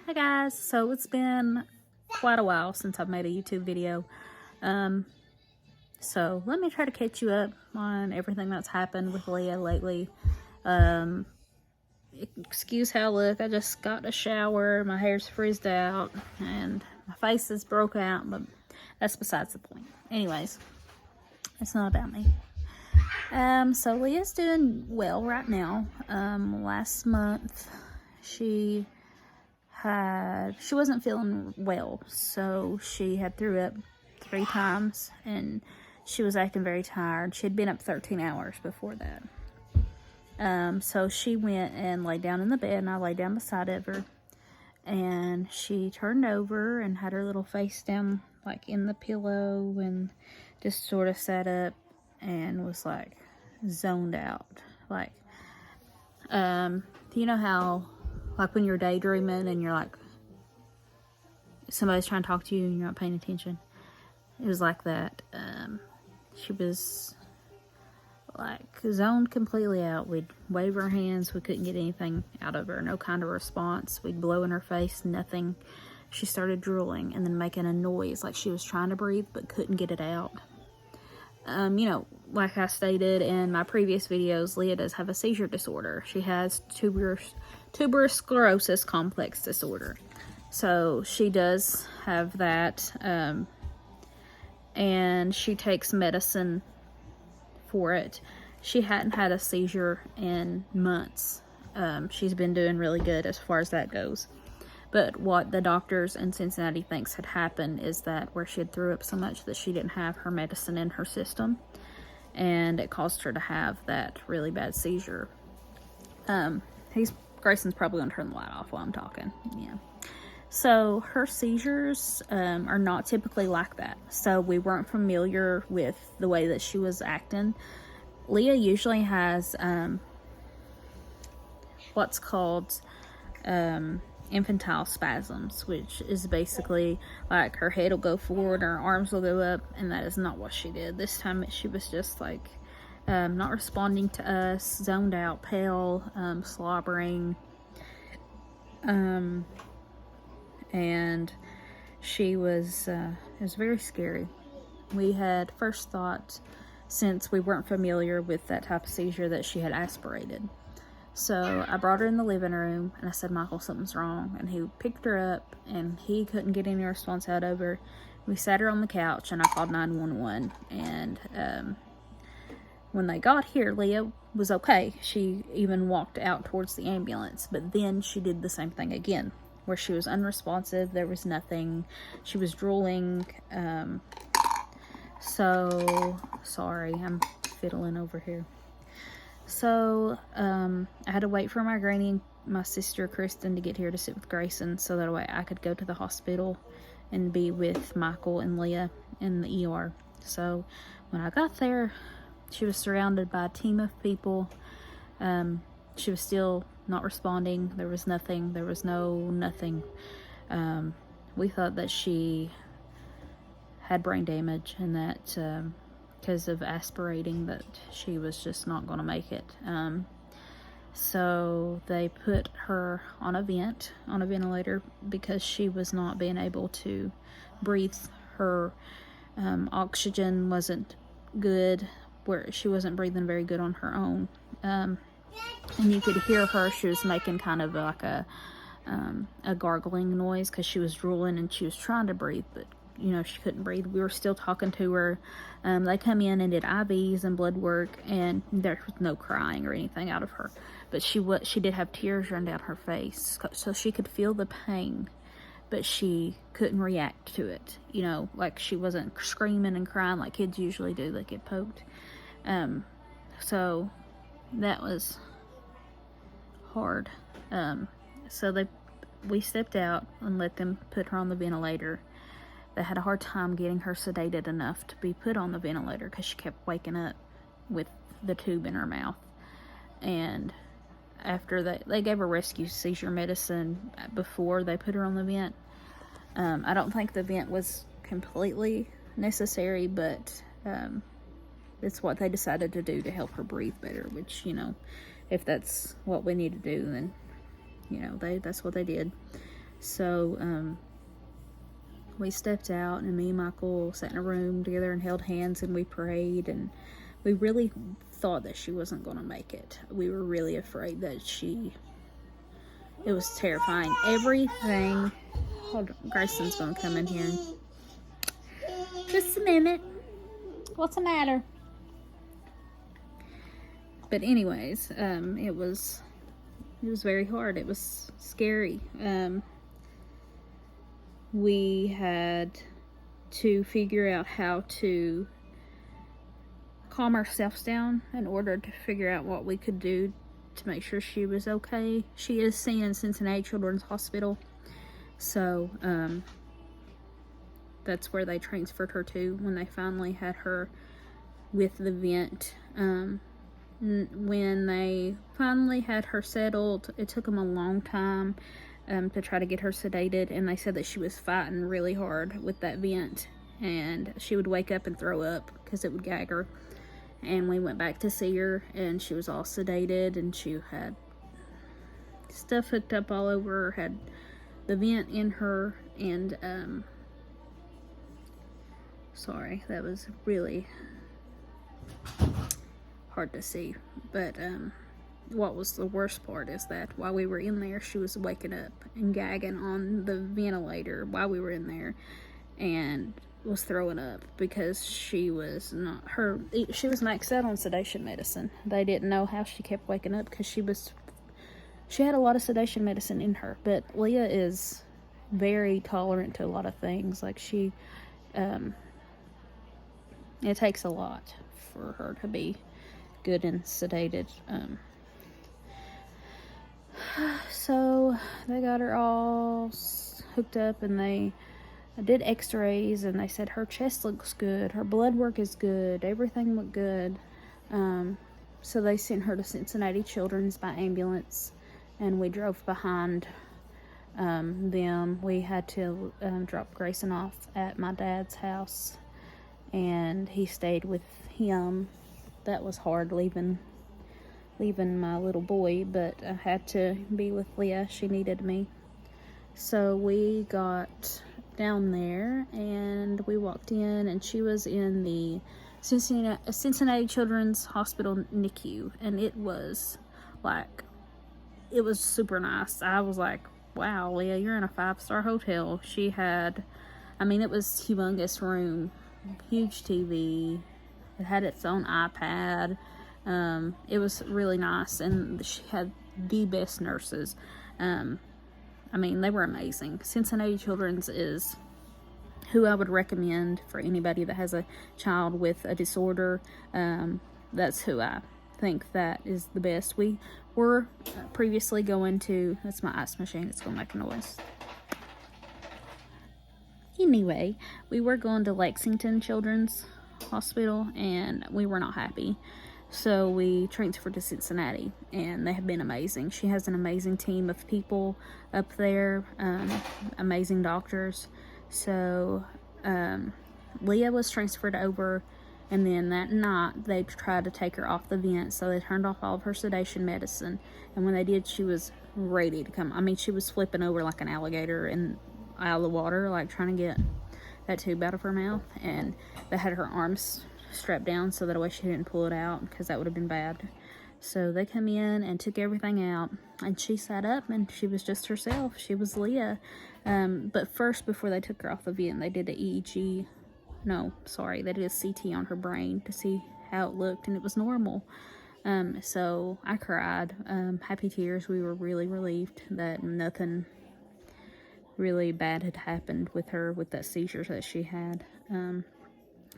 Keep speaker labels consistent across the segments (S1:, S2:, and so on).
S1: Hi guys, so it's been quite a while since I've made a YouTube video. So let me try to catch you up on everything that's happened with Leah lately. Excuse how I look, I just got a shower, my hair's frizzed out, and my face is broke out, but that's besides the point. Anyways, it's not about me. So Leah's doing well right now. Last month she wasn't feeling well, so she had threw up 3 times and she was acting very tired. She had been up 13 hours before that. So she went and laid down in the bed, and I laid down beside of her, and she turned over and had her little face down like in the pillow and just sort of sat up and was like zoned out. Like, you know how like when you're daydreaming and you're like, somebody's trying to talk to you and you're not paying attention? It was like that. She was like zoned completely out. We'd wave her hands, we couldn't get anything out of her, no kind of response. We'd blow in her face, nothing. She started drooling and then making a noise like she was trying to breathe but couldn't get it out. Like I stated in my previous videos, Leah does have a seizure disorder. She has tuberous sclerosis complex disorder. So she does have that, and she takes medicine for it. She hadn't had a seizure in months. She's been doing really good as far as that goes. But what the doctors in Cincinnati thinks had happened is that where she had threw up so much that she didn't have her medicine in her system, and it caused her to have that really bad seizure. Grayson's probably going to turn the light off while I'm talking. Yeah. So her seizures are not typically like that. So we weren't familiar with the way that she was acting. Leah usually has what's called infantile spasms, which is basically like her head will go forward, her arms will go up, and that is not what she did. This time she was just like not responding to us, zoned out, pale, slobbering, and she was it was very scary. We had first thought, since we weren't familiar with that type of seizure, that she had aspirated. So I brought her in the living room and I said, Michael, something's wrong. And he picked her up and he couldn't get any response out of her. We sat her on the couch and I called 911. And when they got here, Leah was okay. She even walked out towards the ambulance. But then she did the same thing again, where she was unresponsive. There was nothing. She was drooling. So sorry, I'm fiddling over here. So, I had to wait for my granny and my sister, Kristen, to get here to sit with Grayson, so that way I could go to the hospital and be with Michael and Leah in the ER. So, when I got there, she was surrounded by a team of people. She was still not responding. There was nothing. There was nothing. We thought that she had brain damage and that, because of aspirating, that she was just not going to make it. So they put her on a ventilator, because she was not being able to breathe. Her oxygen wasn't good, where she wasn't breathing very good on her own. And you could hear her, she was making kind of like a gargling noise, because she was drooling and she was trying to breathe, but she couldn't breathe. We were still talking to her. They come in and did IVs and blood work, and there was no crying or anything out of her. But she did have tears run down her face, so she could feel the pain, but she couldn't react to it. Like she wasn't screaming and crying like kids usually do. They get poked. So that was hard. So we stepped out and let them put her on the ventilator. They had a hard time getting her sedated enough to be put on the ventilator, because she kept waking up with the tube in her mouth. And after they gave her rescue seizure medicine before they put her on the vent. I don't think the vent was completely necessary, but it's what they decided to do to help her breathe better, which, if that's what we need to do, then, that's what they did. So we stepped out, and me and Michael sat in a room together and held hands, and we prayed, and we really thought that she wasn't going to make it. We were really afraid that it was terrifying. Everything. Hold on, Grayson's going to come in here. Just a minute. What's the matter? But anyways, it was very hard. It was scary. We had to figure out how to calm ourselves down in order to figure out what we could do to make sure she was okay. She is seen in Cincinnati Children's Hospital, so that's where they transferred her to when they finally had her with the vent. When they finally had her settled, it took them a long time to try to get her sedated, and they said that she was fighting really hard with that vent, and she would wake up and throw up because it would gag her. And we went back to see her, and she was all sedated, and she had stuff hooked up all over her, had the vent in her, and sorry, that was really hard to see. But what was the worst part is that while we were in there, she was waking up and gagging on the ventilator while we were in there, and was throwing up because she was maxed out on sedation medicine. They didn't know how she kept waking up because she had a lot of sedation medicine in her. But Leah is very tolerant to a lot of things. Like it takes a lot for her to be good and sedated. So they got her all hooked up, and they did x-rays, and they said her chest looks good, her blood work is good, everything looked good. So they sent her to Cincinnati Children's by ambulance, and we drove behind them. We had to drop Grayson off at my dad's house, and he stayed with him. That was hard, leaving my little boy, but I had to be with Leah. She needed me. So we got down there, and we walked in, and she was in the Cincinnati Children's Hospital NICU, and it was super nice. I was like, wow, Leah, you're in a 5-star hotel. She had, it was humongous room, huge TV. It had its own iPad. It was really nice, and she had the best nurses. They were amazing. Cincinnati Children's is who I would recommend for anybody that has a child with a disorder. That's who I think that is the best. We were previously going to, that's my ice machine, it's going to make a noise. Anyway, we were going to Lexington Children's Hospital, and we were not happy. So we transferred to Cincinnati, and they have been amazing. She has an amazing team of people up there, amazing doctors. So Leah was transferred over, and then that night they tried to take her off the vent, so they turned off all of her sedation medicine. And when they did, she was ready to come. She was flipping over like an alligator and out of the water, like trying to get that tube out of her mouth. And they had her arms strapped down so that way she didn't pull it out, because that would have been bad. So they come in and took everything out, and she sat up, and she was just herself. She was Leah. But first, before they took her off the vent, they did they did a CT on her brain to see how it looked, and it was normal. So I cried, happy tears. We were really relieved that nothing really bad had happened with her with that seizure that she had.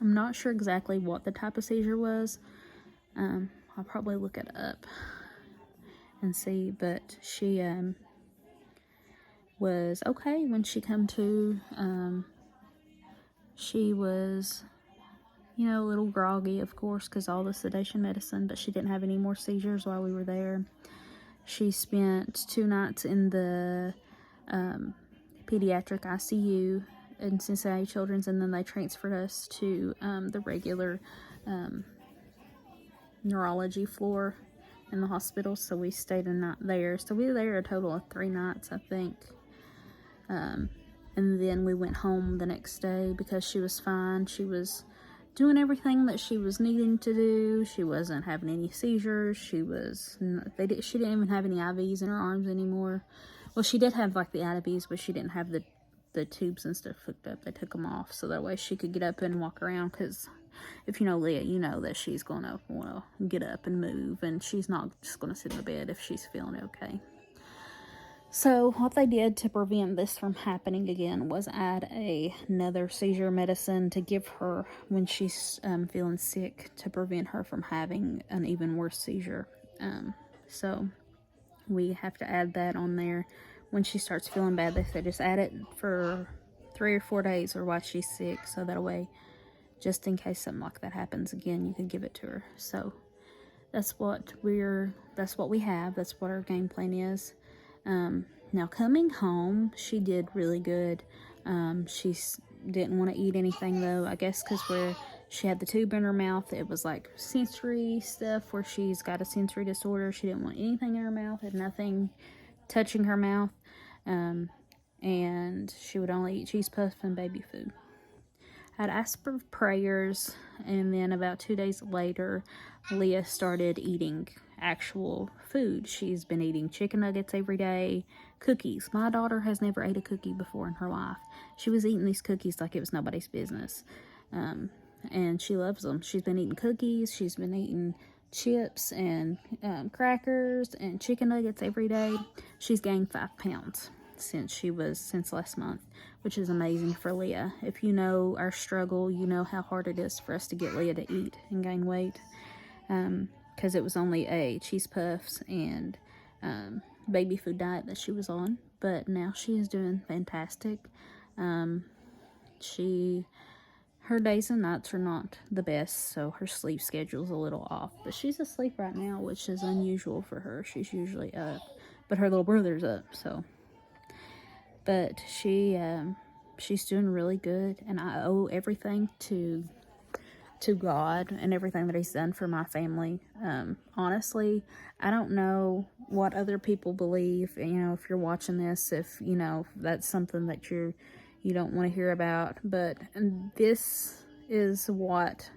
S1: I'm not sure exactly what the type of seizure was. I'll probably look it up and see, but she was okay when she come to. She was, a little groggy, of course, because all the sedation medicine, but she didn't have any more seizures while we were there. She spent 2 nights in the pediatric ICU in Cincinnati Children's, and then they transferred us to the regular neurology floor in the hospital, so we stayed a night there. So we were there a total of 3 nights, I think. And then we went home the next day because she was fine. She was doing everything that she was needing to do. She wasn't having any seizures. She didn't even have any IVs in her arms anymore. Well, she did have like the IVs, but she didn't have the tubes and stuff hooked up. They took them off so that way she could get up and walk around, because if you know Leah, you know that she's going to want to get up and move, and she's not just going to sit in the bed if she's feeling okay. So what they did to prevent this from happening again was add another seizure medicine to give her when she's feeling sick, to prevent her from having an even worse seizure. So we have to add that on there. When she starts feeling bad, they say just add it for 3 or 4 days or while she's sick, so that way, just in case something like that happens again, you can give it to her. So that's what we have. That's what our game plan is. Now coming home, she did really good. She didn't want to eat anything though, I guess because she had the tube in her mouth, it was like sensory stuff where she's got a sensory disorder. She didn't want anything in her mouth, had nothing touching her mouth, and she would only eat cheese puffs and baby food. I'd asked for prayers, and then about 2 days later, Leah started eating actual food. She's been eating chicken nuggets every day, cookies. My daughter has never ate a cookie before in her life. She was eating these cookies like it was nobody's business, and she loves them. She's been eating cookies. She's been eating chips and crackers and chicken nuggets every day. She's gained 5 pounds since last month, which is amazing for Leah. If you know our struggle, you know how hard it is for us to get Leah to eat and gain weight, because it was only a cheese puffs and baby food diet that she was on, but now she is doing fantastic. Her days and nights are not the best, so her sleep schedule's a little off, but she's asleep right now, which is unusual for her. She's usually up, but her little brother's up, so. But she's doing really good, and I owe everything to God and everything that He's done for my family. Honestly, I don't know what other people believe. You know, if you're watching this, if you know that's something that you don't want to hear about, but this is what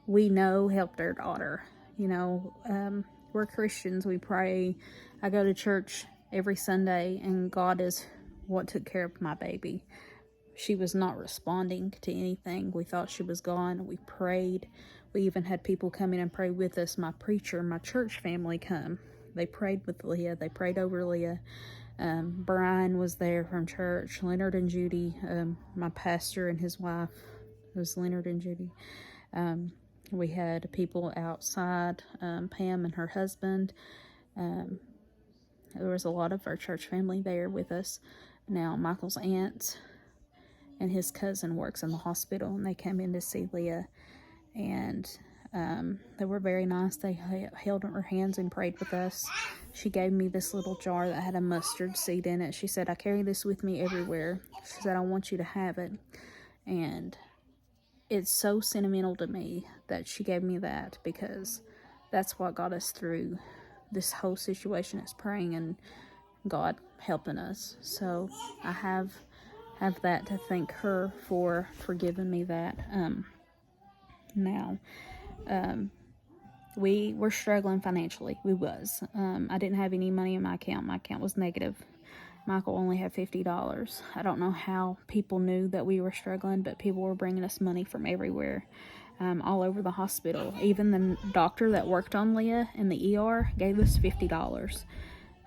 S1: we know helped our daughter. You know, we're Christians. We pray. I go to church every Sunday, and God is what took care of my baby. She was not responding to anything. We thought she was gone. We prayed. We even had people come in and pray with us. My preacher, my church family come. They prayed with Leah. They prayed over Leah. Brian was there from church. Leonard and Judy, my pastor and his wife, was Leonard and Judy. We had people outside, Pam and her husband. There was a lot of our church family there with us. Now, Michael's aunt and his cousin works in the hospital, and they came in to see Leah, and they were very nice. They held her hands and prayed with us. She gave me this little jar that had a mustard seed in it. She said, I carry this with me everywhere. She said, I want you to have it. And it's so sentimental to me that she gave me that, because that's what got us through this whole situation, is praying and God helping us. So I have that to thank her for giving me that. Now, we were struggling financially. We was. I didn't have any money in my account. My account was negative. Michael only had $50. I don't know how people knew that we were struggling, but people were bringing us money from everywhere, all over the hospital. Even the doctor that worked on Leah in the ER gave us $50.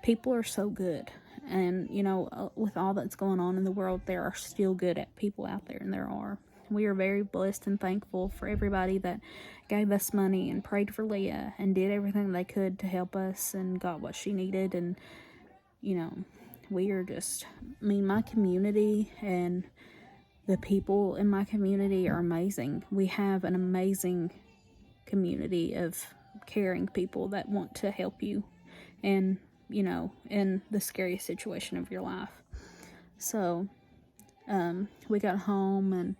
S1: People are so good. And, you know, with all that's going on in the world, there are still good people out there, and there are. We are very blessed and thankful for everybody that gave us money and prayed for Leah and did everything they could to help us and got what she needed. And, you know, we are just, I mean, my community and the people in my community are amazing. We have an amazing community of caring people that want to help you, and, you know, in the scariest situation of your life. So, we got home, and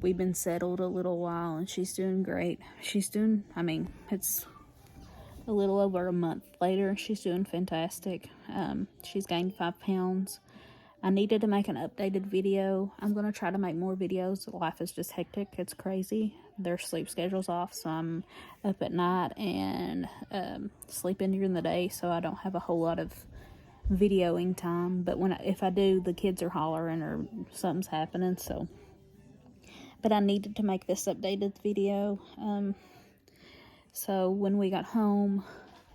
S1: we've been settled a little while, and she's doing great. It's a little over a month later, she's doing fantastic. She's gained 5 pounds. I needed to make an updated video. I'm going to try to make more videos. Life is just hectic. It's crazy. Their sleep schedule's off, so I'm up at night and sleeping during the day, so I don't have a whole lot of videoing time. But if I do, the kids are hollering or something's happening, so. But I needed to make this updated video. So when we got home,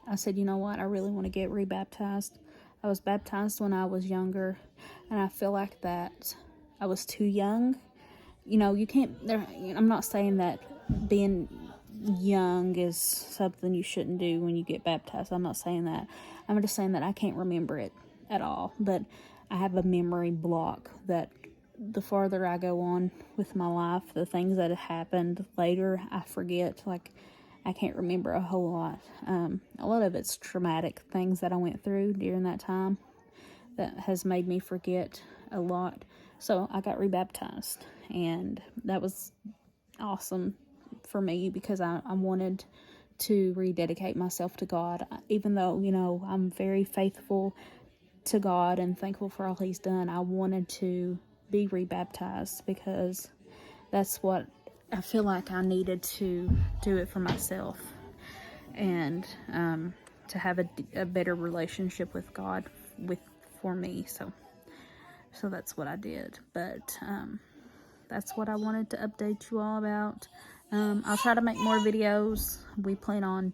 S1: I said, you know what, I really want to get rebaptized. I was baptized when I was younger, and I feel like that I was too young. You know, you can't, I'm not saying that being young is something you shouldn't do when you get baptized. I'm not saying that. I'm just saying that I can't remember it at all. But I have a memory block that the farther I go on with my life, the things that have happened later, I forget. Like, I can't remember a whole lot. A lot of it's traumatic things that I went through during that time that has made me forget a lot. So I got rebaptized, and that was awesome for me because I wanted to rededicate myself to God. Even though, you know, I'm very faithful to God and thankful for all He's done, I wanted to be rebaptized because that's what I feel like I needed to do it for myself, and to have a better relationship with God for me. So that's what I did. But that's what I wanted to update you all about. I'll try to make more videos. We plan on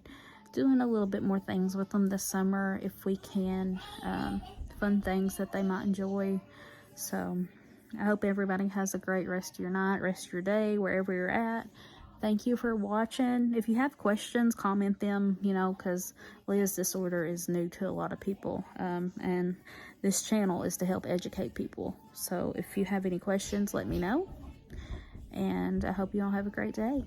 S1: doing a little bit more things with them this summer if we can. Fun things that they might enjoy. So I hope everybody has a great rest of your night, rest of your day, wherever you're at. Thank you for watching. If you have questions, comment them, you know, because Leah's disorder is new to a lot of people. And this channel is to help educate people. So if you have any questions, let me know. And I hope you all have a great day.